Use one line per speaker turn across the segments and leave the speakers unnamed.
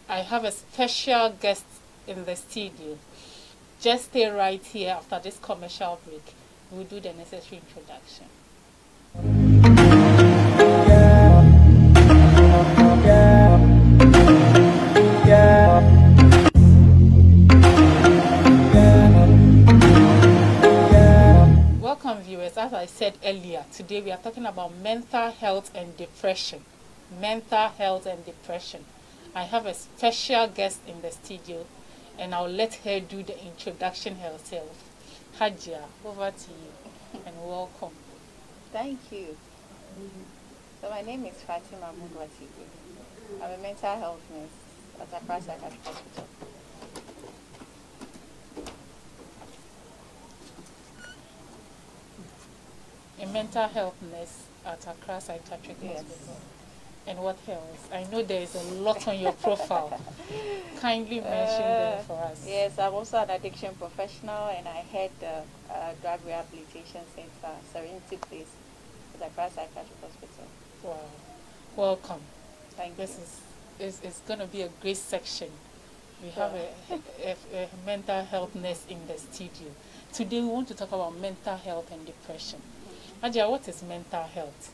I have a special guest in the studio. Just stay right here after this commercial break. We'll do the necessary introduction. Welcome, viewers. As I said earlier, today we are talking about mental health and depression. Mental health and depression. I have a special guest in the studio, and I'll let her do the introduction herself. Hajia, over to you, and welcome.
Thank you. So my name is Fati Mamoud Wattigi. I'm a mental health nurse at Accra Psychiatric Hospital.
A mental health nurse at Accra Psychiatric
Yes.
Hospital. And what else? I know there is a lot on your profile. Kindly mention them for us.
Yes, I'm also an addiction professional, and I head the drug rehabilitation center, Serenity Place, at Accra Psychiatric Hospital.
Wow. Welcome.
Thank
This
you.
is going to be a great section. We have a mental health nurse in the studio. Today we want to talk about mental health and depression. Ajia, what is mental health?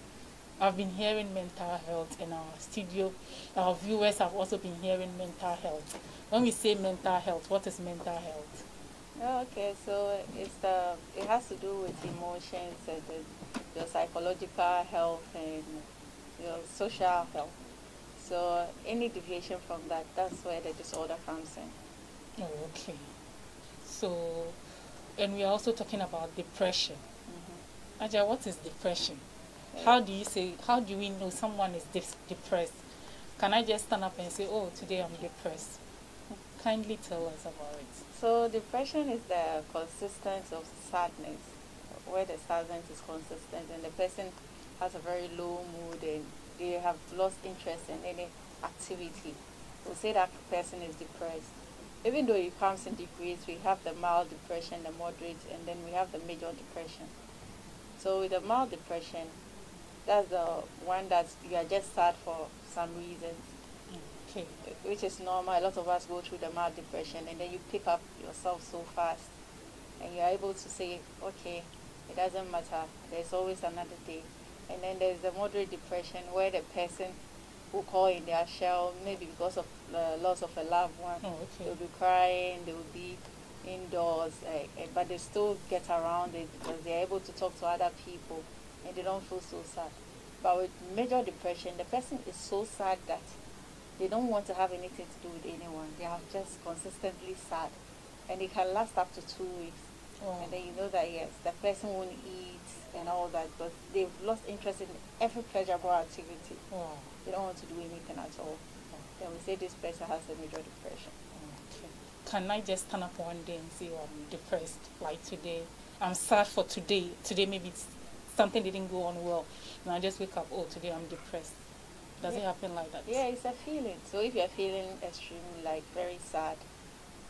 I've been hearing mental health in our studio. Our viewers have also been hearing mental health. When we say mental health, what is mental health?
Okay, so it has to do with emotions and your psychological health and your social health. So any deviation from that, that's where the disorder comes in.
Oh, okay. So, and we are also talking about depression. Ajia, what is depression? How do we know someone is depressed? Can I just stand up and say, oh, today I'm depressed? Kindly tell us about it.
So depression is the consistence of sadness, where the sadness is consistent and the person has a very low mood and they have lost interest in any activity. We'll say that person is depressed. Even though it comes in degrees, we have the mild depression, the moderate, and then we have the major depression. So with the mild depression, that's the one that you are just sad for some reasons,
Okay.
which is normal. A lot of us go through the mild depression, and then you pick up yourself so fast, and you're able to say, okay, it doesn't matter. There's always another day. And then there's the moderate depression, where the person will call in their shell, maybe because of the loss of a loved one.
Oh, okay.
They'll be crying, they will be indoors, but they still get around it because they're able to talk to other people and they don't feel so sad. But with major depression, the person is so sad that they don't want to have anything to do with anyone. They are just consistently sad, and it can last up to 2 weeks.
Wow.
And then you know that yes, the person won't eat and all that, but they've lost interest in every pleasurable activity.
Wow.
They don't want to do anything at all. Then we say this person has a major depression.
Okay. Can I just stand up one day and say, oh, I'm depressed? Like today, I'm sad for today. Today maybe something didn't go on well. And I just wake up, oh, today I'm depressed. Does it happen like that?
Yeah, it's a feeling. So if you're feeling extremely, like, very sad,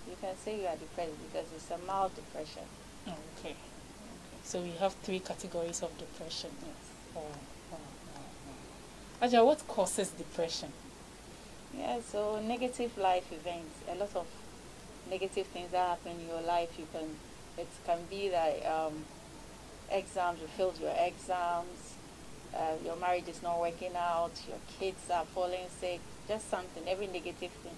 you can say you are depressed because it's a mild depression.
Oh, okay. So we have 3 categories of depression.
Yes.
Wow. Ajia, what causes depression?
Yeah, so negative life events, a lot of negative things that happen in your life. It can be like exams, you failed your exams, your marriage is not working out, your kids are falling sick, just something, every negative thing.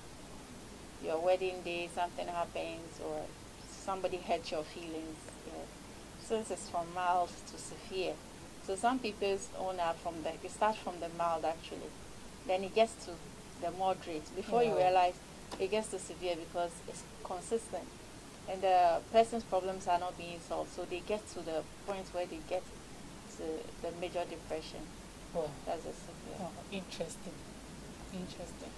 Your wedding day, something happens, or somebody hurts your feelings. Yeah. So this is from mild to severe. So some people's own are it starts from the mild actually. Then it gets to the moderate. Before you realize, it gets to severe because it's consistent. And the person's problems are not being solved. So they get to the point where they get to the major depression.
Wow.
That's a severe.
Oh, interesting. Interesting.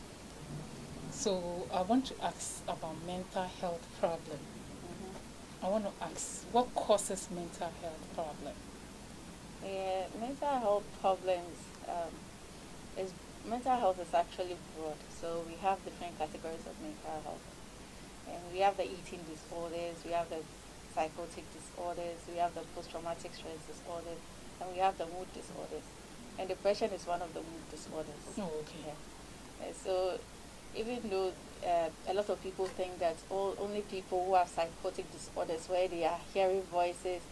So I want to ask about mental health problem. I want to ask, what causes mental health problem?
Yeah, mental health problems mental health is actually broad. So we have different categories of mental health, and we have the eating disorders, we have the psychotic disorders, we have the post-traumatic stress disorders, and we have the mood disorders. And depression is one of the mood disorders.
Oh, okay.
Yeah. And so even though a lot of people think that only people who have psychotic disorders, where they are hearing voices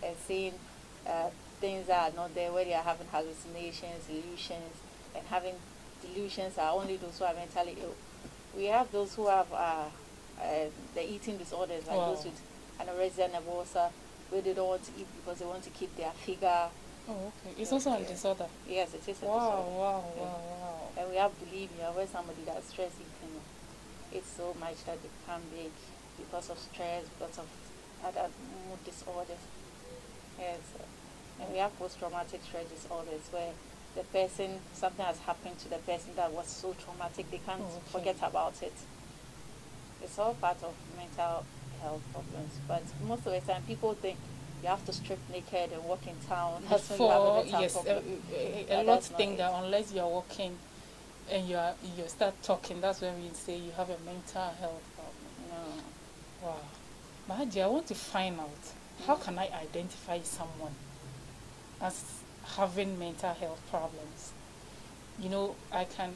and seeing things that are not there, where they are having hallucinations, illusions, and having delusions, are only those who are mentally ill. We have those who have the eating disorders, like those with anorexia nervosa, where they don't want to eat because they want to keep their figure.
Oh, okay. It's also a disorder.
Yes, it is a disorder.
Wow.
And we have bulimia, where somebody that's stress eating. It's so much that they become big because of stress, because of other mood disorders. Yes. And we have post-traumatic stress disorders, where the person, something has happened to the person that was so traumatic they can't forget about it. It's all part of mental health problems. But most of the time, people think you have to strip naked and walk in town. That's when you have a mental problem.
A lot think that unless you are walking and you start talking, that's when we say you have a mental health problem.
No.
Wow. But I want to find out, how can I identify someone as having mental health problems? You know, I can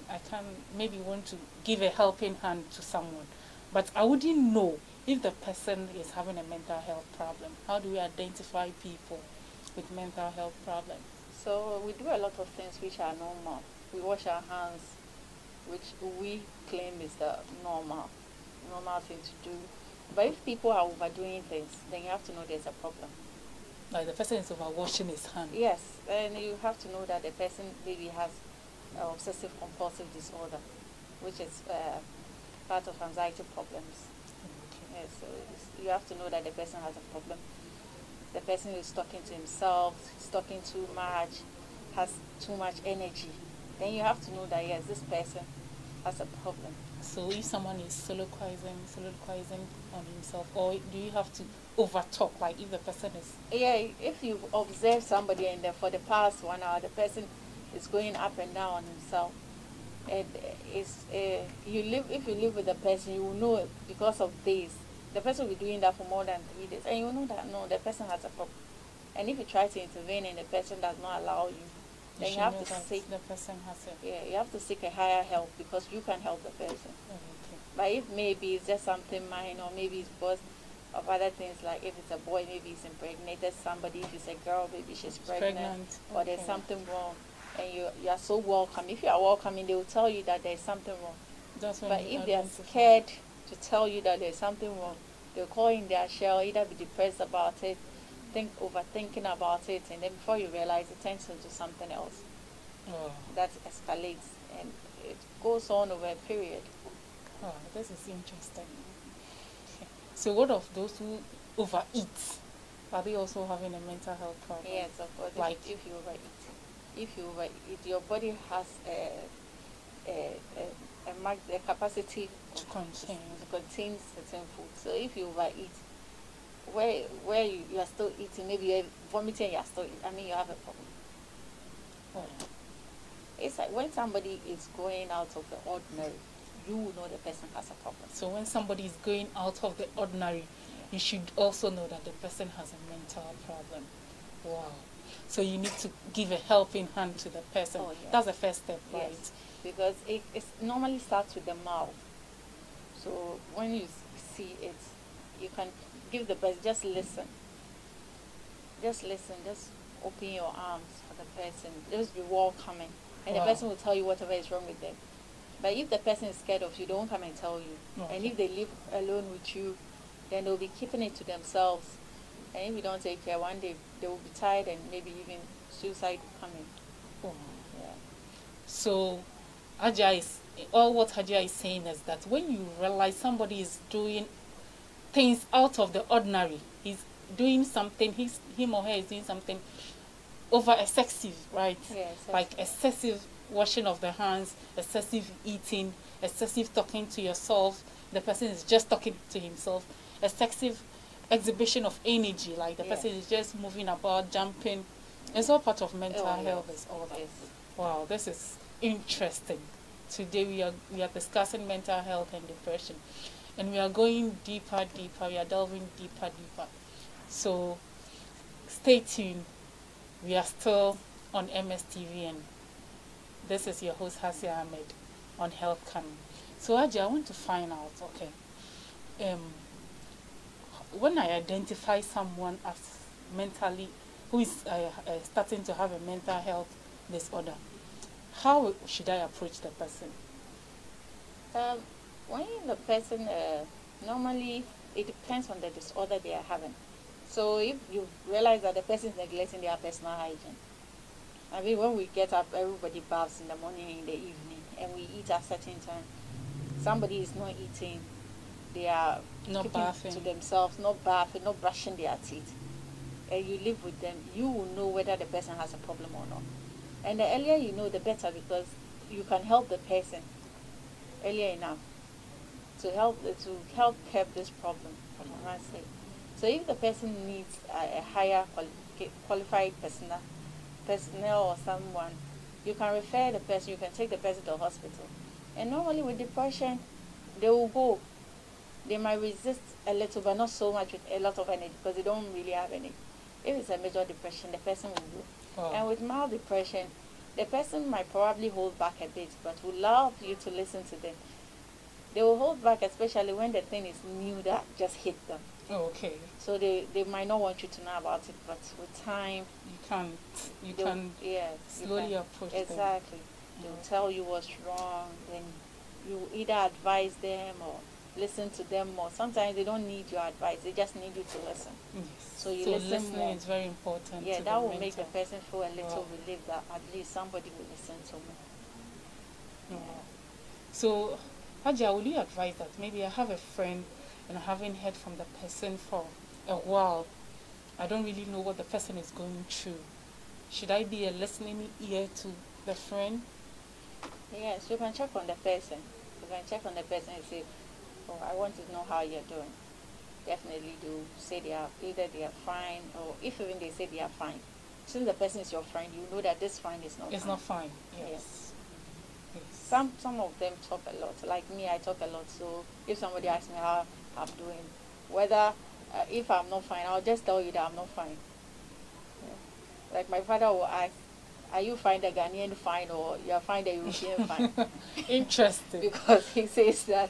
maybe want to give a helping hand to someone, but I wouldn't know if the person is having a mental health problem. How do we identify people with mental health problems?
So we do a lot of things which are normal. We wash our hands, which we claim is the normal thing to do. But if people are overdoing things, then you have to know there's a problem.
Like the person is overwashing his hand.
Yes, and you have to know that the person maybe has obsessive compulsive disorder, which is part of anxiety problems.
Okay.
Yes, so you have to know that the person has a problem. The person is talking to himself, is talking too much, has too much energy. Then you have to know that yes, this person has a problem.
So if someone is soliloquizing on himself, or do you have to overtalk, like if the person is...
Yeah, if you observe somebody and for the past 1 hour, the person is going up and down on himself, and if you live with the person, you will know because of days. The person will be doing that for more than 3 days, and you will know that no, the person has a problem. And if you try to intervene and the person does not allow you, then you have to seek
the person has it.
Yeah, you have to seek a higher help because you can help the person.
Okay.
But if maybe it's just something minor, maybe it's because of other things, like if it's a boy, maybe he's impregnated somebody. If it's a girl, maybe she's pregnant. Or there's something wrong, and you are so welcome. If you are welcoming, they will tell you that there's something wrong.
That's when
but if they are scared to tell you that there's something wrong, they'll call in their shell, either be depressed about it, overthinking about it, and then before you realize, it turns into something else. That escalates, and it goes on over a period.
Oh, this is interesting. Okay. So what of those who overeat? Are they also having a mental health problem?
Yes, of course.
Like
if you overeat, your body has a capacity
to
contain certain food. So if you overeat, where you are still eating, maybe you're vomiting, you are still eating, you have a problem.
Oh.
It's like when somebody is going out of the ordinary, you will know the person has a problem.
So when somebody is going out of the ordinary, you should also know that the person has a mental problem. Wow. So you need to give a helping hand to the person.
Oh, yes.
That's the first step, right?
Yes, because it normally starts with the mouth. So when you see it, you can give the best, just listen. Just listen, just open your arms for the person. Just be welcoming. And the person will tell you whatever is wrong with them. But if the person is scared of you, they won't come and tell you.
Okay.
And if they live alone with you, then they'll be keeping it to themselves. And if you don't take care, one day they will be tired and maybe even suicide will come in.
Oh.
Yeah.
So what Hajia is saying is that when you realize somebody is doing things out of the ordinary, he's doing something, him or her is doing something over excessive, right?
Yes.
Like excessive washing of the hands, excessive eating, excessive talking to yourself. The person is just talking to himself. Excessive exhibition of energy, like the person is just moving about, jumping. It's all part of mental health disorder.
Yes.
Wow, this is interesting. Today we are discussing mental health and depression, and we are going deeper. We are delving deeper. So stay tuned. We are still on MSTV, and this is your host Hasia Ahmed on Health Canon. So Aji, I want to find out, okay, when I identify someone as mentally, who is starting to have a mental health disorder, how should I approach the person?
When the person, normally it depends on the disorder they are having. So if you realize that the person is neglecting their personal hygiene, I mean, when we get up, everybody baths in the morning, in the evening, and we eat at a certain time. Somebody is not eating, they are
Not
keeping
bathing.
to themselves, not bathing, not brushing their teeth, and you live with them, you will know whether the person has a problem or not. And the earlier you know, the better, because you can help the person earlier enough to help curb this problem. I must say. So if the person needs a higher qualified personnel or someone, you can refer the person. You can take the person to the hospital. And normally with depression, they will go. They might resist a little, but not so much with a lot of energy, because they don't really have any. If it's a major depression, the person will go.
Oh.
And with mild depression, the person might probably hold back a bit, but would love you to listen to them. They will hold back, especially when the thing is new that just hit them.
Oh, okay.
So they might not want you to know about it, but with time,
You can
yes,
slowly approach them.
exactly. They'll tell you what's wrong, then you either advise them or listen to them more. Sometimes they don't need your advice, they just need you to listen.
Yes.
So you listen
listening
more.
is very important.
Yeah,
to
that
the
will make the
mental.
person feel a little
Wow.
relieved that at least somebody will listen to me.
Wow. So, Haja, would you advise that maybe I have a friend and I haven't heard from the person for a while? I don't really know what the person is going through. Should I be a listening ear to the friend?
Yes, you can check on the person. You can check on the person and say, oh, I want to know how you're doing. Definitely do say either they are fine, or if even they say they are fine. Since the person is your friend, you know that this fine is not
It's
fine.
not fine. Yes.
Yes.
Yes.
Some of them talk a lot. Like me, I talk a lot. So if somebody asks me how I'm doing, whether if I'm not fine, I'll just tell you that I'm not fine. Yeah. Like my father will ask, are you fine the Ghanaian fine, or you are fine the European fine?
Interesting.
Because he says that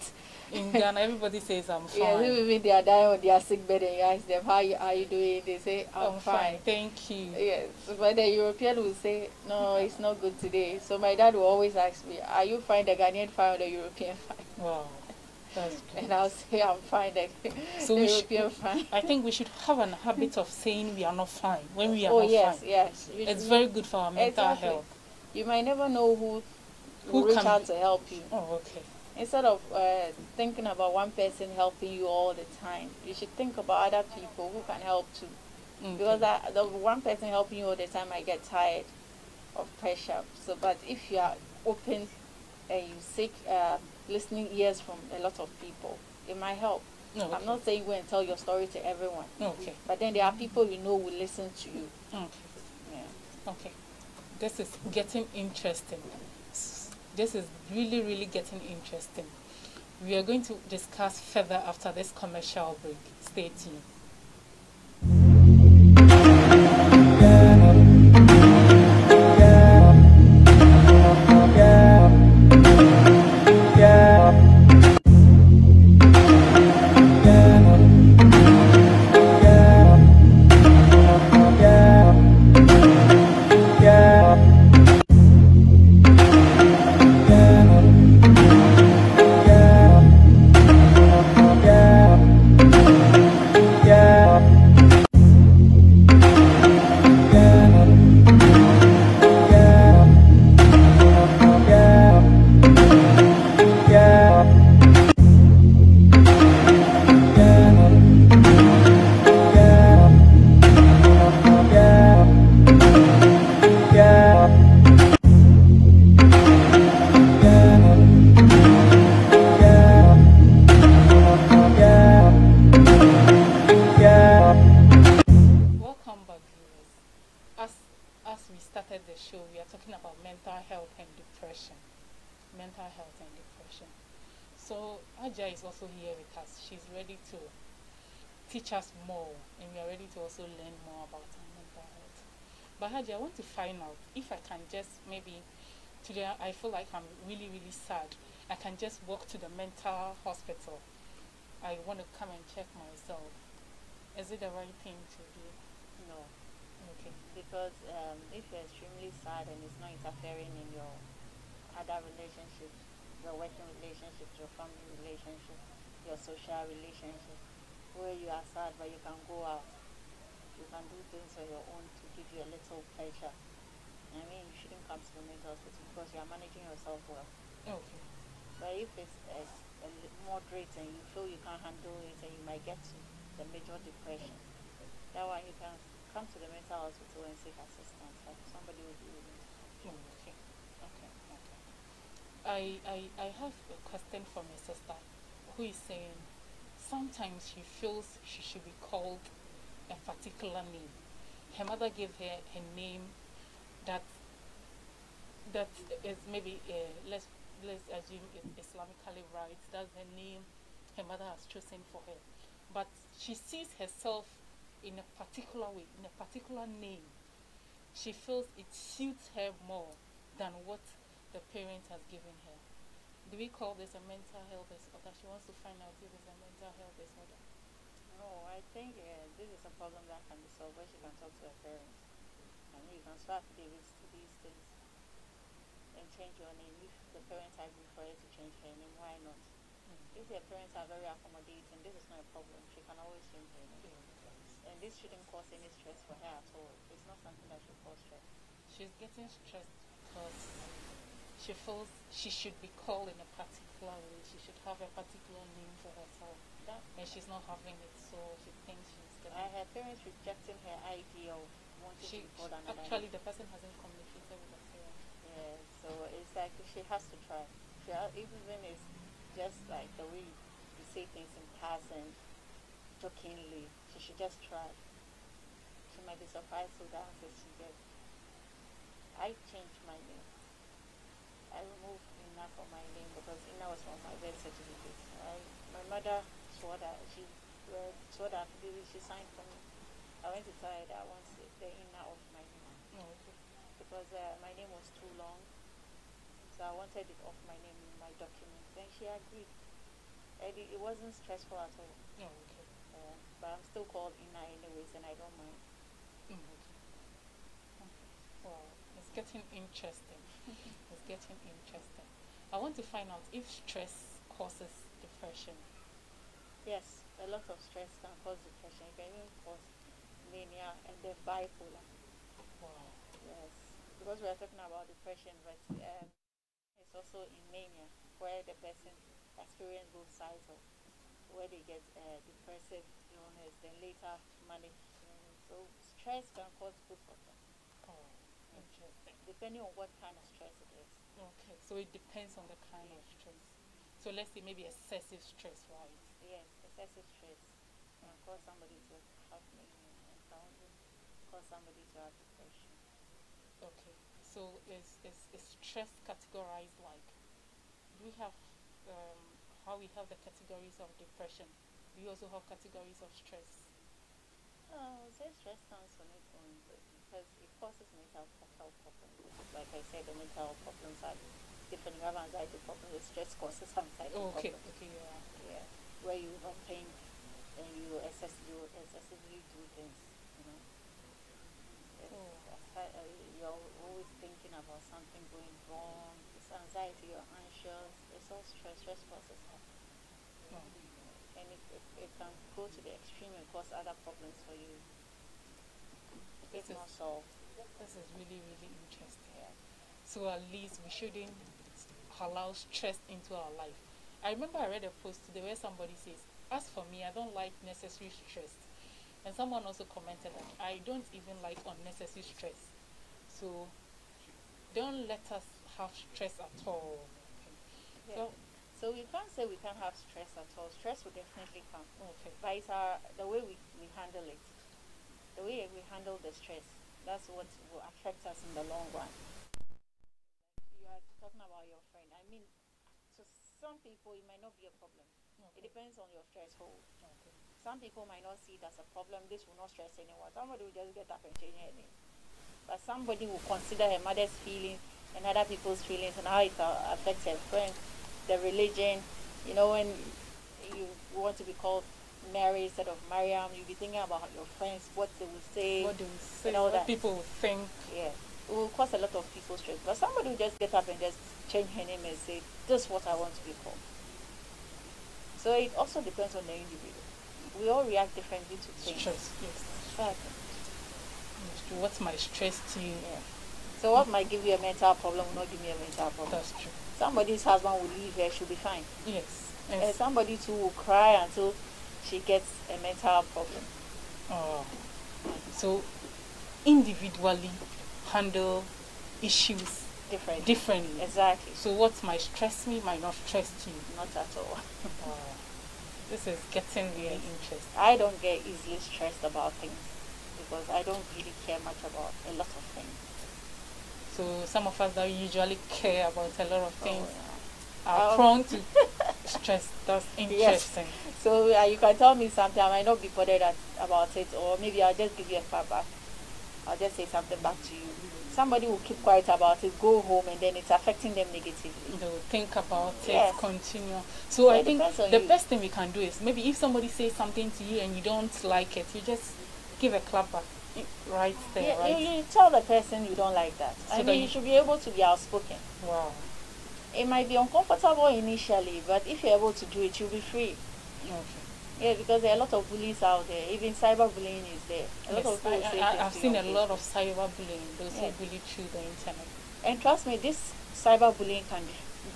In Ghana, everybody says I'm fine.
yeah, even they are dying on their sick bed and you ask them, how are you doing? They say, I'm fine.
Thank you.
Yes, but the European will say, no, it's not good today. So my dad will always ask me, are you fine the Ghanaian fine or the European fine?
Wow. That's good.
And I'll say, I'm fine the
So
European fine.
I think we should have an habit of saying we are not fine when we are
Oh,
not
yes,
fine.
yes.
It's very good for our mental
Exactly.
health.
You might never know who
Who
will reach
can
out
be-
to help you.
Oh, okay.
Instead of thinking about one person helping you all the time, you should think about other people who can help too.
Okay.
Because the one person helping you all the time might get tired of pressure. So, but if you are open and you seek listening ears from a lot of people, it might help.
No, okay.
I'm not saying go and tell your story to everyone,
Okay.
but then there are people you know will listen to you.
Okay.
Yeah.
Okay. This is getting interesting. This is really, really getting interesting. We are going to discuss further after this commercial break. Stay tuned. Welcome back, viewers. As we started the show, we are talking about mental health and depression. Mental health and depression. So Aja is also here with us. She's ready to teach us more, and we are ready to also learn more about our mental health. But Aja, I want to find out if I can just maybe today I feel like I'm really, really sad, I can just walk to the mental hospital. I want to come and check myself. Is it the right thing to do?
No,
Okay.
because if you're extremely sad and it's not interfering in your other relationships, your working relationships, your family relationships, your social relationships, where you are sad but you can go out, you can do things on your own to give you a little pleasure. I mean, you shouldn't come to the mental hospital because you are managing yourself well.
Okay.
But if it's moderate and you feel you can't handle it and you might get to the major depression, that one you can come to the mental hospital and seek assistance. Like somebody will be with you.
Okay. Okay. Okay. I have a question from a sister who is saying sometimes she feels she should be called a particular name. Her mother gave her a name that that is maybe let's assume it's Islamically right. That's the name her mother has chosen for her, but she sees herself in a particular way, in a particular name. She feels it suits her more than what the parent has given her. Do we call this a mental health disorder? She wants to find out if it's a mental health disorder.
No, I think this is a problem that can be solved where she can talk to her parents. I mean, you can swap David's to these things and change your name. If the parents agree for her to change her name, why not? If their parents are very accommodating, this is not a problem. She can always change her name. And this shouldn't cause any stress for her at all. It's not something that should cause stress.
She's getting stressed because she feels she should be called in a particular way. She should have a particular name for herself. And she's not having it, so she thinks she's getting...
Her parents rejecting her idea of wanting to be called another
actually,
name.
the person hasn't communicated with the parents.
Yeah, so it's like she has to try. Even when it's just like the way you say things in passing, jokingly, she should just try. She might be surprised with the answers she gets. I changed my name. I removed Ina from my name because Ina was from my birth certificate. My mother swore that she signed for me. I went to tell her that I want the Ina off my name.
Oh, okay.
Because my name was too long. So I wanted it off my name in my documents. And she agreed. It wasn't stressful at all.
Oh, okay.
But I'm still called Ina anyways, and I don't mind.
Okay. Wow, it's getting interesting. It's getting interesting. I want to find out if stress causes depression.
Yes, a lot of stress can cause depression. It can even cause mania and then bipolar.
Wow.
Yes, because we are talking about depression, but it's also in mania where the person experiences both sides of where they get depressive illness, then later manage. So stress can cause both of them.
Oh, interesting.
Depending on what kind of stress it is.
Okay, so it depends on the kind of stress. So let's say maybe excessive stress, right?
Yes, excessive stress can cause somebody to have mania and can also cause somebody to have depression.
Okay, so is stress categorized like, do we have how we have the categories of depression? Do you also have categories of stress?
Say stress comes on its own because it causes mental health problems. Like I said, the mental health problems are different. You have anxiety problems, the stress causes anxiety
Okay,
problems.
okay, yeah.
Yeah, where you overthink and you excessively do things, you know. You're always thinking about something going wrong. It's anxiety, you're anxious. It's all stress. Stress causes that.
Oh.
And it can go to the extreme and cause other problems for you. It's not solved.
This is really, really interesting.
Yeah.
So at least we shouldn't allow stress into our life. I remember I read a post today where somebody says, as for me, I don't like necessary stress. And someone also commented that I don't even like unnecessary stress. So don't let us have stress at all.
Yeah. So we can't say we can't have stress at all. Stress will definitely come.
Okay.
But it's the way we handle it. The way we handle the stress. That's what will affect us in the long run. You are talking about your friend. I mean, to some people it might not be a problem.
Okay.
It depends on your threshold.
Okay.
Some people might not see it as a problem. This will not stress anyone. Somebody will just get up and change her name. But somebody will consider her mother's feelings and other people's feelings and how it affects her friends the religion. You know, when you want to be called Mary instead of Mariam, you'll be thinking about your friends, what they will say,
What do we say?
and all
What
that.
people will think.
Yeah, it will cause a lot of people stress. But somebody will just get up and just change her name and say, "This is what I want to be called." So it also depends on the individual. We all react differently to things.
Stress, yes.
Exactly.
What might stress to you?
Yeah. So what might give you a mental problem will not give me a mental problem.
That's true.
Somebody's husband will leave her, she'll be fine.
Yes.
And somebody too will cry until she gets a mental problem.
Oh. So individually handle issues differently.
Exactly.
So what might stress me might not stress you.
Not at all.
This is getting really interesting.
I don't get easily stressed about things because I don't really care much about a lot of things.
So some of us that usually care about a lot of things
Oh,
are prone to stress. That's interesting.
Yes. So you can tell me something, I might not be bothered about it, or maybe I'll just give you a pat back. I'll just say something back to you. Somebody will keep quiet about it, go home, and then it's affecting them negatively.
They will think about
Yes.
it, continue. So I think the
you.
best thing we can do is maybe if somebody says something to you and you don't like it, you just give a clap back right there,
Yeah,
right?
you tell the person you don't like that.
So
I
that
mean, you should be able to be outspoken.
Wow.
It might be uncomfortable initially, but if you're able to do it, you'll be free.
Okay.
Yeah, because there are a lot of bullies out there. Even cyberbullying is there. A lot of people say
I've
things
seen
to
a
your
lot
face.
of cyberbullying, those
Yeah.
who bully through the internet.
And trust me, this cyberbullying can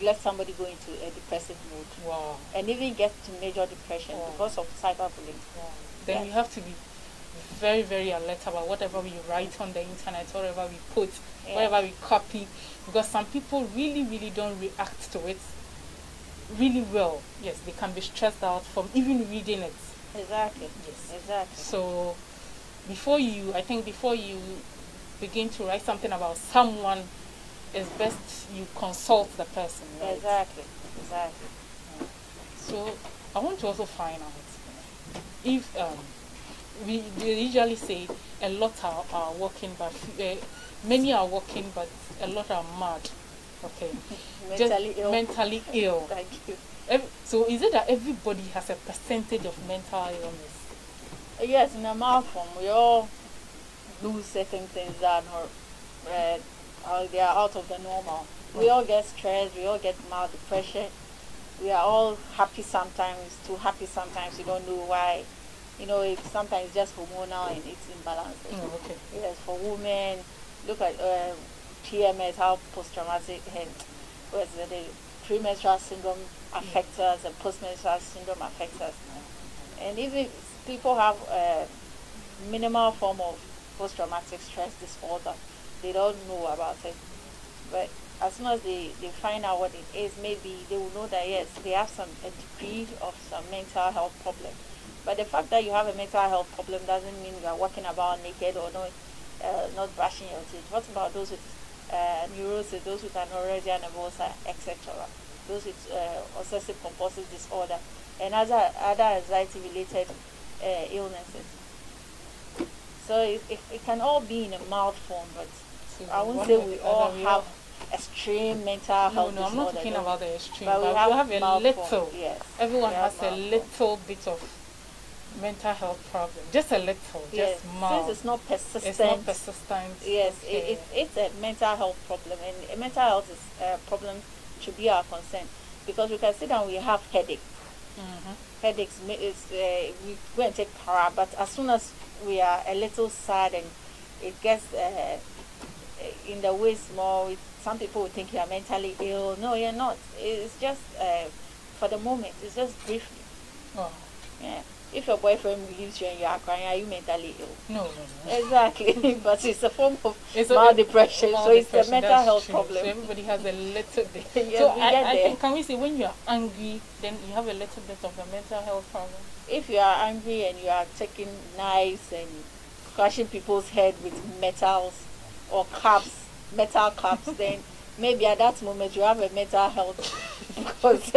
let somebody go into a depressive mood
Wow.
and even get to major depression
Wow.
because of cyberbullying.
Wow. Then
Yeah.
you have to be very, very alert about whatever we write on the internet, whatever we put,
Yeah.
whatever we copy, because some people really, really don't react to it really well. Yes, they can be stressed out from even reading it.
Exactly.
Yes.
Exactly.
So before you begin to write something about someone, it's best you consult the person, right?
Exactly. Exactly.
So I want to also find out if they usually say a lot are working, but many are working, but a lot are mad. Okay,
Mentally ill.
Mentally ill.
Thank you.
So is it that everybody has a percentage of mental illness?
Yes, in a mouthful, we all lose certain things that they are out of the normal. We all get stressed, we all get mild depression. We are all happy sometimes, too happy sometimes. You don't know why. You know, it's sometimes just hormonal and it's imbalanced.
Oh, okay.
Yes, for women, look at PMS, how post-traumatic and the premenstrual syndrome affects us and postmenstrual syndrome affects us. And even people have a minimal form of post-traumatic stress disorder, they don't know about it. But as soon as they find out what it is, maybe they will know that yes, they have a degree of some mental health problem. But the fact that you have a mental health problem doesn't mean you are walking about naked or not brushing your teeth. What about those with neurosis, those with anorexia nervosa, etc.? Those with obsessive compulsive disorder and other anxiety-related illnesses. So it can all be in a mild form, but
So
I won't
one
say
or
we
the
all
other,
have extreme mental health
No,
disorder.
I'm not talking about the extreme,
but
but
we
we
have
have a
mild
little.
form, yes.
Everyone
We have
has a
mild
little bit of mental health problem, just a little,
Yes,
just mild.
since it's not persistent.
It's not persistent.
Yes,
okay.
it's a mental health problem, and a mental health problem should be our concern, because we can sit down, we have headache. Headaches, we go and take para, but as soon as we are a little sad and it gets in the waist more, some people will think you are mentally ill. No, you're not. It's just for the moment. It's just briefly.
Oh.
Yeah. If your boyfriend leaves you and you are crying, are you mentally ill?
No.
Exactly. But it's a form of
It's
mild depression,
mild
so it's
depression,
a mental
that's
health
true.
problem.
So everybody has a little bit.
Yes,
So
we get
I
there.
think, can we say when you are angry, then you have a little bit of a mental health problem?
If you are angry and you are taking knives and crushing people's head with metals or cups, metal cups, then maybe at that moment you have a mental health because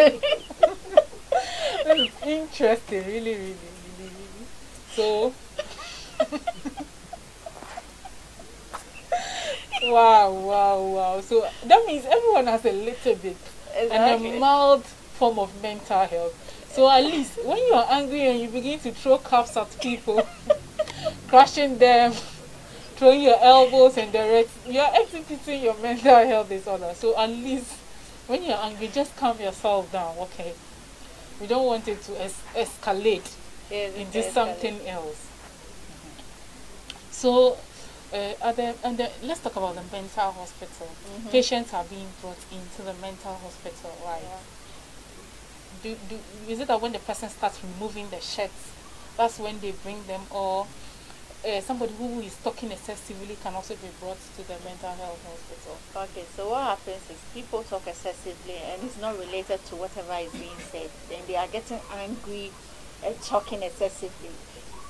That is interesting, really. So, wow. So that means everyone has a little bit.
Exactly.
and a mild form of mental health. So at least when you are angry and you begin to throw cups at people, crushing them, throwing your elbows and the rest, you are exhibiting your mental health disorder. So at least when you're angry, just calm yourself down, okay? We don't want it to escalate
Yes,
into
it's
something else. So, let's talk about the mental hospital. Patients are being brought into the mental hospital, right? Is it that when the person starts removing the shirts, that's when they bring them, or somebody who is talking excessively can also be brought to the mental health hospital?
Okay, so what happens is people talk excessively and it's not related to whatever is being said. Then they are getting angry and talking excessively.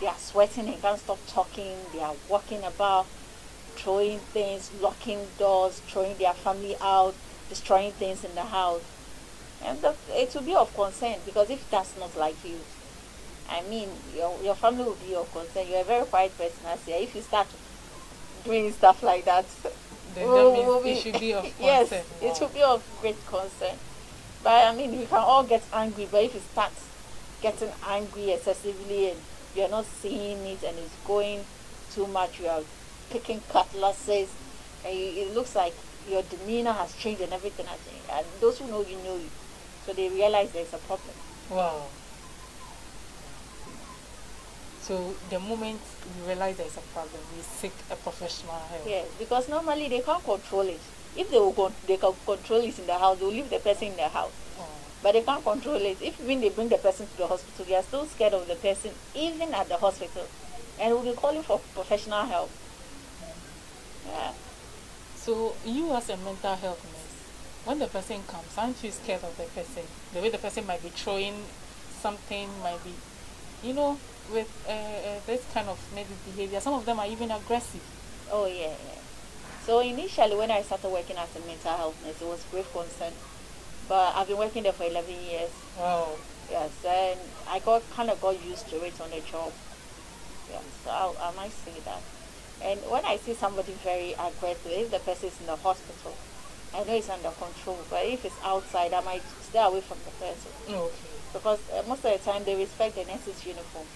They are sweating and can't stop talking. They are walking about, throwing things, locking doors, throwing their family out, destroying things in the house. And it will be of concern, because if that's not like you, I mean, your family will be of concern. You're a very quiet person, I say. If you start doing stuff like that,
Then that means it should be of concern.
yes,
Wow.
it should be of great concern. But I mean, we can all get angry, but if you start getting angry excessively and you're not seeing it and it's going too much, you are picking cutlasses, and it looks like your demeanor has changed and everything has changed. And those who know you. So they realize there's a problem.
Wow. So the moment we realize there's a problem, we seek a professional help.
Yes, because normally they can't control it. If they can control it in the house, they'll leave the person in the house.
Oh.
But they can't control it. If when they bring the person to the hospital, they are still scared of the person, even at the hospital. And we'll be calling for professional help. Yeah.
So you as a mental health nurse, when the person comes, aren't you scared of the person? The way the person might be throwing something, might be, with this kind of maybe behavior. Some of them are even aggressive.
Oh, yeah. So initially when I started working as a mental health nurse, it was great concern. But I've been working there for 11 years.
Wow.
Yes, and I kind of got used to it on the job. Yes, so I might say that. And when I see somebody very aggressive, if the person is in the hospital, I know it's under control. But if it's outside, I might stay away from the person.
Okay.
Because most of the time they respect the nurse's uniform.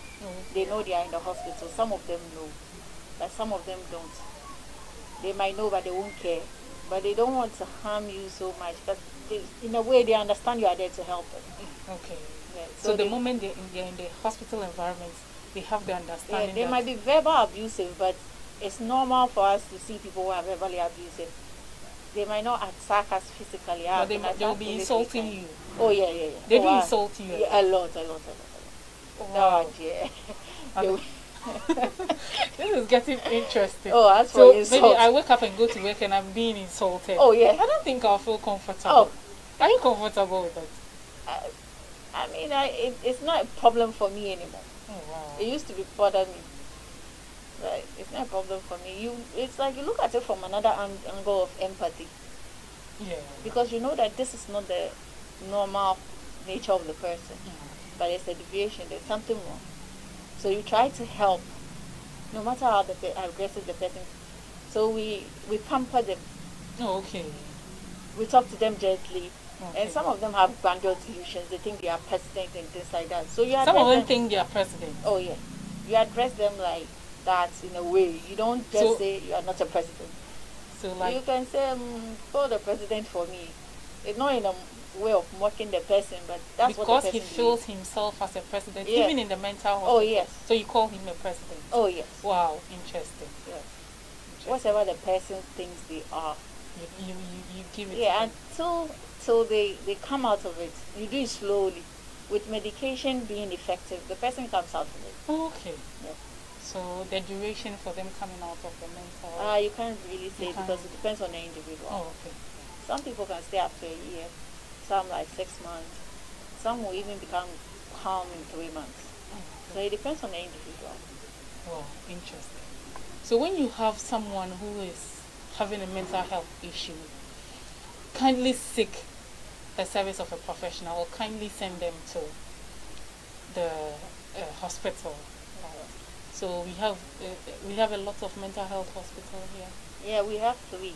They know they are in the hospital. Some of them know, but some of them don't. They might know, but they won't care. But they don't want to harm you so much. But in a way, they understand you are there to help them.
Okay.
Yeah.
So the moment they're in the hospital environment, they have the understanding.
Yeah, they might be verbal abusive, but it's normal for us to see people who are verbally abusive. They might not attack us physically.
But they will be insulting you.
Oh, yeah.
They do insult you.
Yeah, a lot.
Wow.
Oh, yeah.
This is getting interesting.
Oh, that's
so
for
maybe I wake up and go to work and I'm being insulted.
Oh, yeah.
I don't think I'll feel comfortable.
Oh.
Are you comfortable with that?
I mean, it's not a problem for me anymore.
Oh, wow.
It used to be bother me. Right? It's not a problem for me. It's like you look at it from another angle of empathy.
Yeah.
Because you know that this is not the normal nature of the person.
Mm.
But there's a deviation, there's something wrong. So you try to help, no matter how aggressive the person. So we pamper them.
Oh, okay.
We talk to them gently.
Okay.
And some of them have grandeur delusions. They think they are president and things like that. So
some of them think they are president.
Oh, yeah. You address them like that in a way. You don't just say you are not a president.
So like
you can say, call the president for me. It's not in a way of mocking the person, but that's
because
what the person
he feels himself as a president,
yeah.
even in the mental hospital.
Oh, yes.
So you call him a president.
Oh, yes.
Wow, interesting.
Yes. Whatever the person thinks they are.
You give it.
Yeah, until they come out of it. You do it slowly. With medication being effective, the person comes out of it.
Oh, okay.
Yeah.
So the duration for them coming out of the mental.
You can't really say because it depends on the individual.
Oh, okay.
Some people can stay up to a year. Some like 6 months. Some will even become calm in 3 months.
Okay.
So it depends on the individual.
Wow, interesting. So when you have someone who is having a mental health issue, kindly seek the service of a professional or kindly send them to the hospital. So we have a lot of mental health hospital here.
Yeah, we have 3.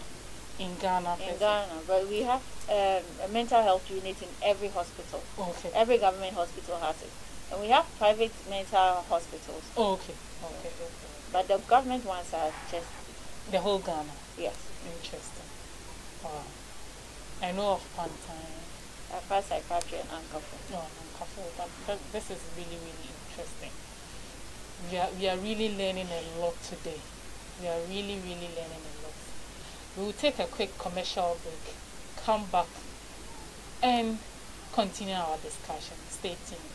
In Ghana.
In Ghana, but we have a mental health unit in every hospital.
Okay.
Every government hospital has it. And we have private mental hospitals.
Oh, okay. Okay.
But the government ones are just...
The whole Ghana?
Yes.
Interesting. Wow. I know of Pantine.
After psychiatry and Ankafo.
Oh, Ankafo. But this is really, really interesting. We are really learning a lot today. We are really, really learning a lot. We will take a quick commercial break, come back, and continue our discussion. Stay tuned.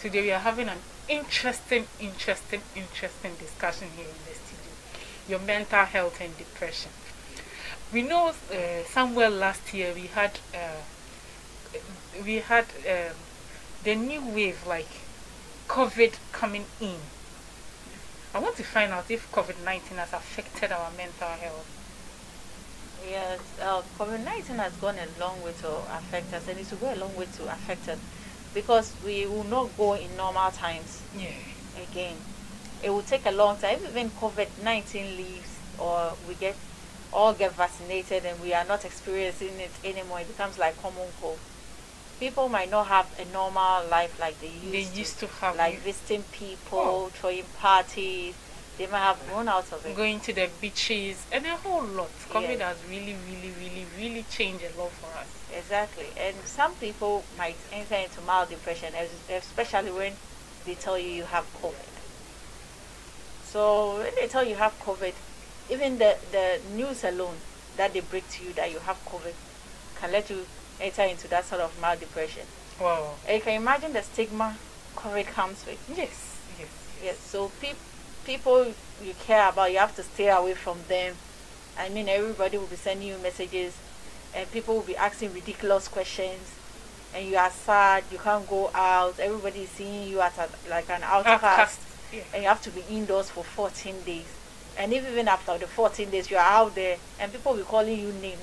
Today we are having an interesting discussion here in the studio. Your mental health and depression. We know somewhere last year we had the new wave, like COVID coming in. I want to find out if COVID-19 has affected our mental health.
Yes, COVID-19 has gone a long way to affect us, and it will go a long way to affect us, because we will not go in normal times.
Yeah.
Again, it will take a long time. Even COVID-19 leaves, or we all get vaccinated, and we are not experiencing it anymore. It becomes like common cold. People might not have a normal life like they used to have, like visiting people, throwing parties. They might have gone out of it.
Going to the beaches and a whole lot. COVID has really changed a lot for us.
Exactly. And some people might enter into mild depression, especially when they tell you have COVID. So when they tell you have COVID, even the news alone that they break to you that you have COVID can let you enter into that sort of mild depression.
Wow.
And you can imagine the stigma COVID comes with.
Yes.
So people you care about, you have to stay away from them. I mean, everybody will be sending you messages, and people will be asking ridiculous questions, and you are sad, you can't go out, everybody is seeing you as like an outcast. And you have to be indoors for 14 days. And even after the 14 days, you are out there, and people will be calling you names.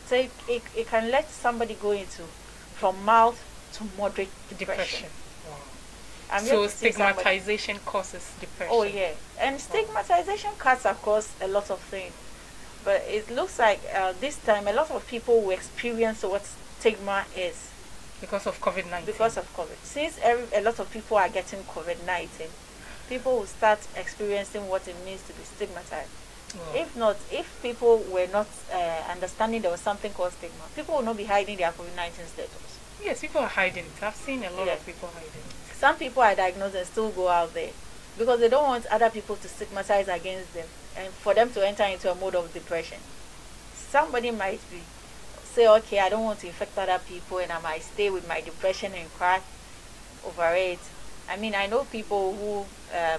So it can let somebody go into from mild to moderate depression.
So stigmatization causes depression.
Oh yeah, and stigmatization cuts across a lot of things. But it looks like this time a lot of people will experience what stigma is.
Because of COVID-19.
Because of COVID. Since a lot of people are getting COVID-19, people will start experiencing what it means to be stigmatized. If people were not understanding there was something called stigma, people will not be hiding their COVID-19 status.
Yes, people are hiding it. I've seen a lot of people hiding it.
Some people are diagnosed and still go out there because they don't want other people to stigmatize against them and for them to enter into a mode of depression. Somebody might say, okay, I don't want to infect other people, and I might stay with my depression and cry over it. I mean, I know people who,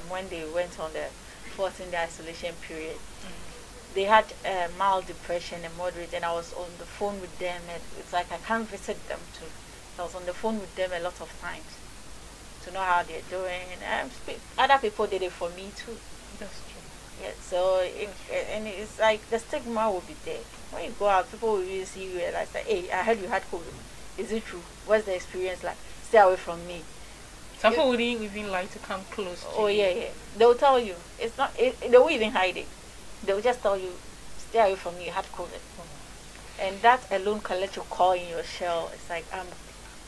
when they went on the 14-day isolation period, they had mild depression and moderate, and I was on the phone with them, and it's like I can't visit them too. I was on the phone with them a lot of times to know how they're doing, and other people did it for me too.
That's true.
Yeah, so it's like the stigma will be there. When you go out, people will really see you and like say, hey, I heard you had COVID. Is it true? What's the experience like? Stay away from me.
Some people wouldn't even like to come close to you.
Oh yeah. They'll tell you. It's not. They won't even hide it. They'll just tell you, stay away from me. You had COVID. And that alone can let you call in your shell. It's like,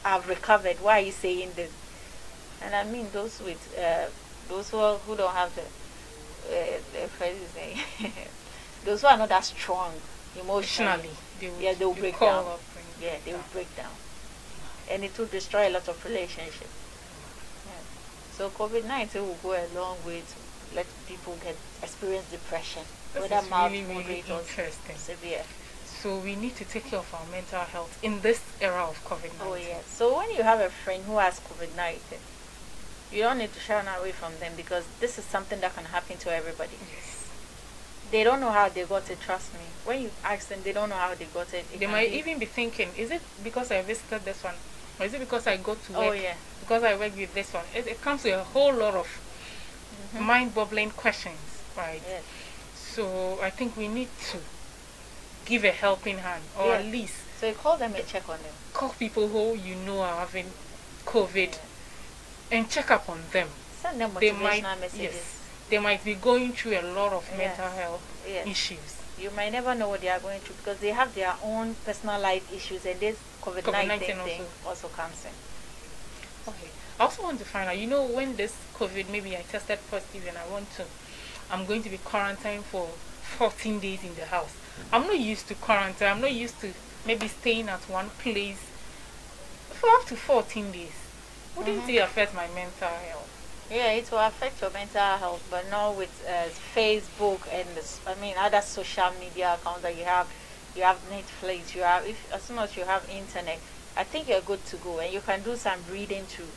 I've recovered. Why are you saying this? And I mean, those with those who don't have the phrase is saying, those who are not that strong emotionally, they will break down. Yeah, they will break down, and it will destroy a lot of relationships. Yeah. So COVID-19 will go a long way to let people experience depression, whether mild, moderate, or severe.
So we need to take care of our mental health in this era of COVID-19.
Oh yes. So when you have a friend who has COVID-19, you don't need to shun away from them, because this is something that can happen to everybody.
Yes.
They don't know how they got it, trust me. When you ask them, they don't know how they got it.
They might even be thinking, is it because I visited this one? Or is it because I go to work?
Oh yeah.
Because I work with this one? It comes with a whole lot of mind-boggling questions, right?
Yes.
So I think we need to give a helping hand, or at least...
So you call them and check on them.
Call people who you know are having COVID and check up on them.
Send them motivational messages.
Yes, they might be going through a lot of mental health issues.
You might never know what they are going through, because they have their own personal life issues, and this COVID-19 thing also comes in.
Okay. I also want to find out, when this COVID, maybe I tested positive and I'm going to be quarantined for 14 days in the house. I'm not used to quarantine. I'm not used to maybe staying at one place for up to 14 days. Wouldn't it affect my mental health?
Yeah, it will affect your mental health, but not with Facebook and other social media accounts that you have. You have Netflix. You have, as soon as you have internet, I think you're good to go, and you can do some reading too.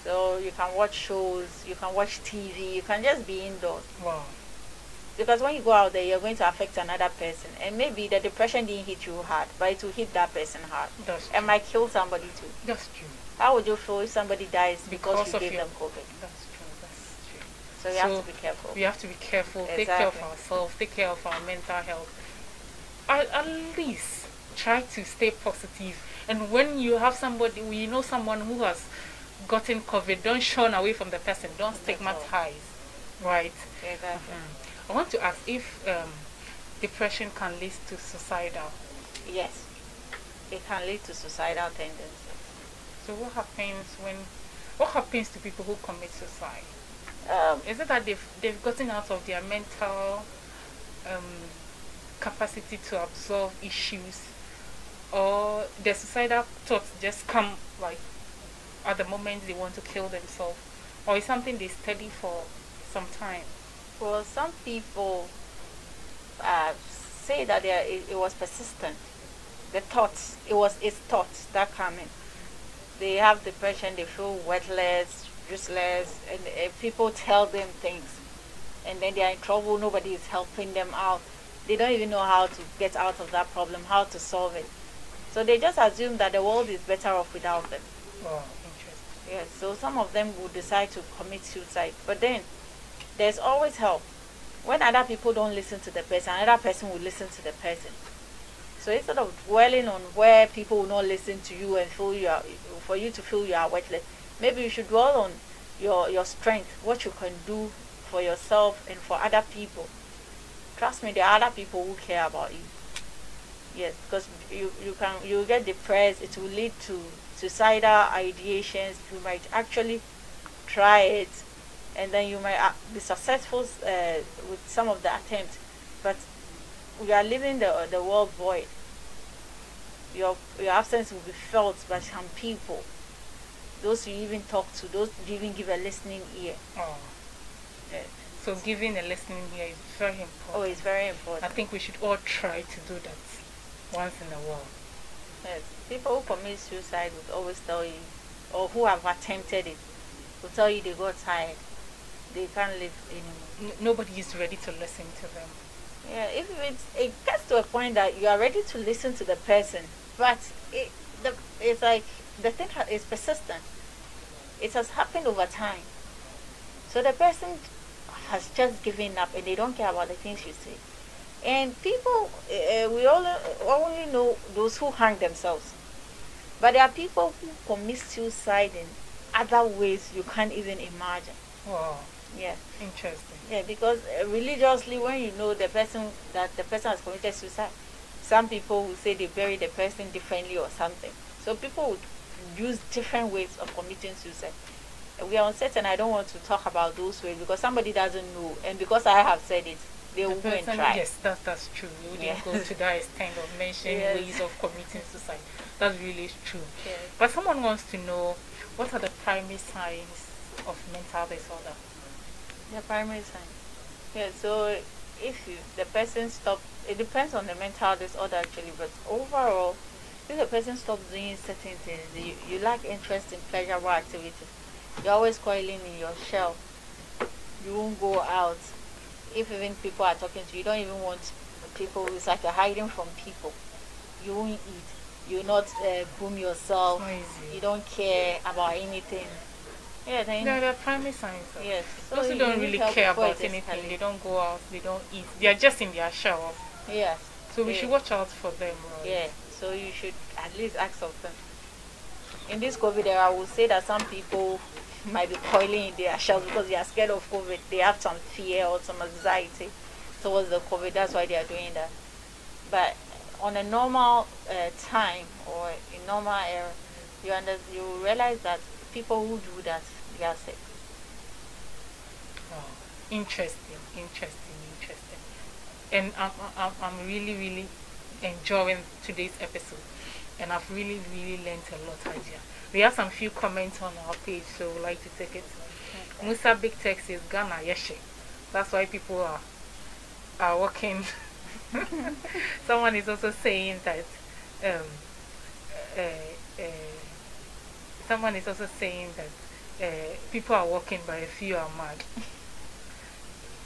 So you can watch shows, you can watch TV, you can just be indoors.
Wow.
Because when you go out there, you're going to affect another person, and maybe the depression didn't hit you hard, but it will hit that person hard.
That's true.
And might kill somebody too.
That's true.
How would you feel if somebody dies because you gave them COVID?
That's true. That's true.
So we have to be careful.
We have to be careful.
Exactly.
Take care of ourselves. Take care of our mental health. At least try to stay positive. And when you have somebody, someone who has gotten COVID, don't shun away from the person. Don't stigmatize. Right?
Exactly.
I want to ask if depression can lead to suicidal.
Yes, it can lead to suicidal tendencies.
So what happens to people who commit suicide? Is it that they've gotten out of their mental capacity to absorb issues, or the suicidal thoughts just come like at the moment they want to kill themselves, or is something they study for some time?
Well, some people say that it was persistent. The thoughts, it's thoughts that come in. They have depression, they feel worthless, useless, and people tell them things, and then they are in trouble. Nobody is helping them out. They don't even know how to get out of that problem, how to solve it. So they just assume that the world is better off without them.
Oh, interesting.
Yes, so some of them will decide to commit suicide. But then there's always help. When other people don't listen to the person, another person will listen to the person. So instead of dwelling on where people will not listen to you and for you to feel you are worthless, maybe you should dwell on your strength, what you can do for yourself and for other people. Trust me, there are other people who care about you. Yes, because you get depressed. It will lead to suicidal ideations. You might actually try it, and then you might be successful with some of the attempts, but we are leaving the world void. Your absence will be felt by some people, those you even talk to, those you even give a listening ear.
Oh.
Yes.
So giving a listening ear is very important.
Oh, it's very important.
I think we should all try to do that once in a while.
Yes. People who commit suicide would always tell you, or who have attempted it, will tell you they got tired. They can't live anymore.
Nobody is ready to listen to them.
Yeah, if it gets to a point that you are ready to listen to the person, but it's like the thing is persistent. It has happened over time. So the person has just given up, and they don't care about the things you say. And people, we all only know those who hang themselves. But there are people who commit suicide in other ways you can't even imagine.
Wow.
Yeah.
Interesting.
Yeah, because religiously, when you know the person has committed suicide, some people will say they bury the person differently or something. So people would use different ways of committing suicide. we are uncertain. I don't want to talk about those ways because somebody doesn't know, and because I have said it, they will go and try.
Yes, that's true. You didn't go to that extent of mentioning ways of committing suicide. That's really true.
Yes.
But someone wants to know, what are the primary signs of mental disorder?
The primary sign. Yeah, so if the person stops, it depends on the mental disorder actually, but overall, if the person stops doing certain things, you lack interest in pleasurable activities, you're always coiling in your shell, you won't go out. If even people are talking to you, you don't even want people, it's like you're hiding from people. You won't eat, you not groom yourself, you don't care about anything. Yeah, then
they're primary signs.
Yes.
So those who don't really care about anything, they don't go out, they don't eat. They are just in their shell.
Yes.
So we should watch out for them, right?
Yeah. So you should at least ask of them. In this COVID era, I would say that some people might be coiling in their shells because they are scared of COVID. They have some fear or some anxiety towards the COVID. That's why they are doing that. But on a normal time or in normal era, you realize that people who do that, they are sick.
Oh, interesting. And I'm really enjoying today's episode, and I've really learned a lot, idea. We have some few comments on our page, so we'd like to take it. Okay. Musa Big Tech says Ghana Yeshe. That's why people are working. Someone is also saying that someone is also saying that people are working, but a few are mad.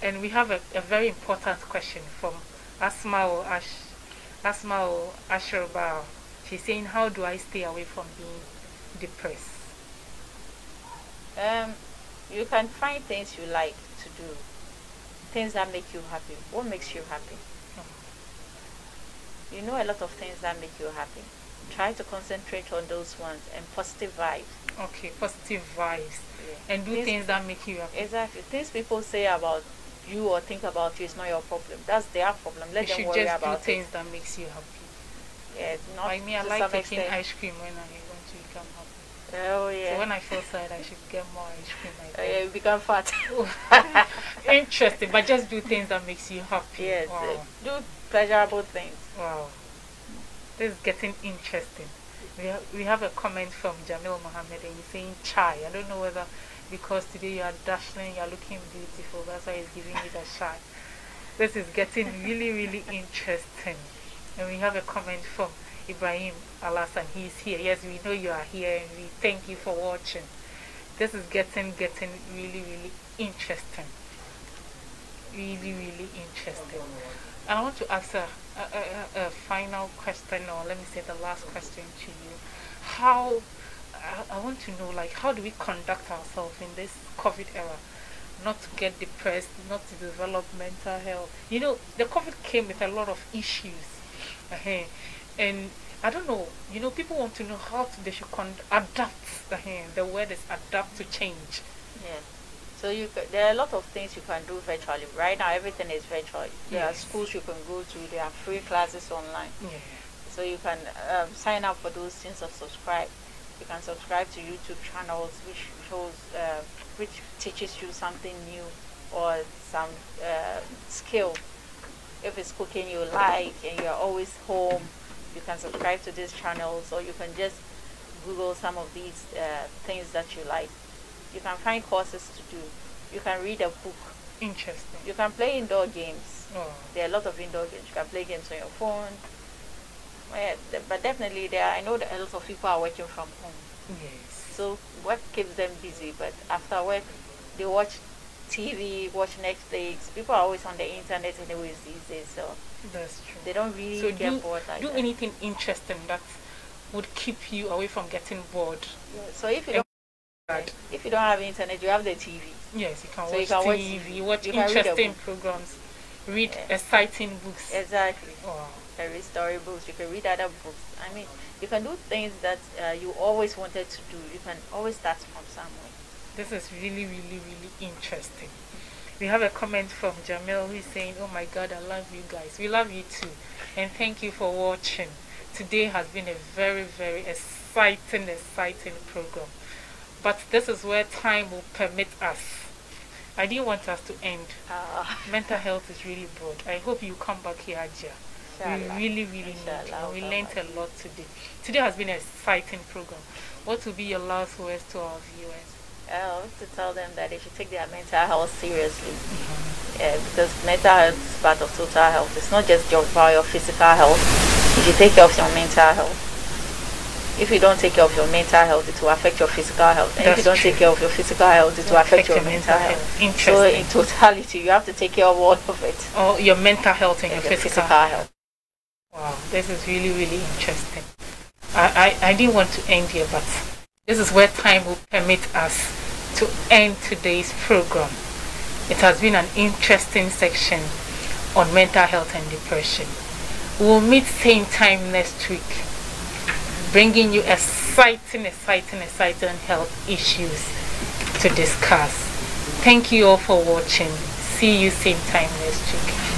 And we have a very important question from Asmao Asherbao. She's saying, how do I stay away from being depressed?
You can find things you like to do, things that make you happy. What makes you happy? You know a lot of things that make you happy. Try to concentrate on those ones and positive vibes.
Okay, positive vibes. Yeah. And do things that make you happy.
Exactly. Things people say about you or think about you is not your problem. That's their problem. Let them worry about it.
You should just do things that makes you happy.
Yeah, not
I mean, I like taking ice cream when I want to become happy.
Oh yeah.
So when I feel sad, I should get more ice cream.
Yeah, you become fat.
Interesting, but just do things that makes you happy.
Yes, do pleasurable things.
Wow, this is getting interesting. We have a comment from Jamil Mohammed and he's saying chai. I don't know whether because today you are dazzling, you are looking beautiful, that's why he's giving you a chai. This is getting really interesting. And we have a comment from Ibrahim Alasan. He's here. Yes, we know you are here and we thank you for watching. This is getting really interesting. Really interesting. I want to ask a final question, or let me say the last question to you. I want to know, like, how do we conduct ourselves in this COVID era? Not to get depressed, not to develop mental health. You know, the COVID came with a lot of issues. And I don't know, you know, people want to know how they should adapt. The word is adapt to change.
Yeah. So there are a lot of things you can do virtually. Right now, everything is virtual. There are schools you can go to. There are free classes online.
Yeah.
So you can sign up for those things or subscribe. You can subscribe to YouTube channels which teaches you something new or some skill. If it's cooking you like and you're always home, you can subscribe to these channels, or you can just Google some of these things that you like. You can find courses to do. You can read a book.
Interesting.
You can play indoor games.
Oh.
There are a lot of indoor games. You can play games on your phone. Yeah, but definitely I know that a lot of people are working from home.
Yes.
So work keeps them busy, but after work, they watch TV, watch Netflix. People are always on the internet anyways these days, so
that's true.
They don't really get bored.
Do anything interesting that would keep you away from getting bored.
Yeah. So if you don't have internet, you have the TV.
Yes, you can watch TV, watch interesting programs, read exciting books.
Exactly.
Wow.
You can read storybooks, you can read other books. I mean, you can do things that you always wanted to do. You can always start from somewhere.
This is really interesting. We have a comment from Jamil who is saying, oh my God, I love you guys. We love you too. And thank you for watching. Today has been a very exciting program. but this is where time will permit us. I didn't want us to end. Mental health is really broad. I hope you come back here, Ajia. We really need you. We learned a lot today. Today has been an exciting program. What will be your last words to our viewers?
To tell them that they should take their mental health seriously. Yeah, because mental health is part of total health. It's not just about your physical health. You should take care of your mental health. If you don't take care of your mental health, it will affect your physical health. And if you don't take care of your physical health, it will affect your mental health. So in totality, you have to take care of all of it.
Oh, your mental health and your physical
health.
Wow, this is really interesting. I didn't want to end here, but this is where time will permit us to end today's program. It has been an interesting section on mental health and depression. We'll meet same time next week, bringing you exciting health issues to discuss. Thank you all for watching. See you same time next week.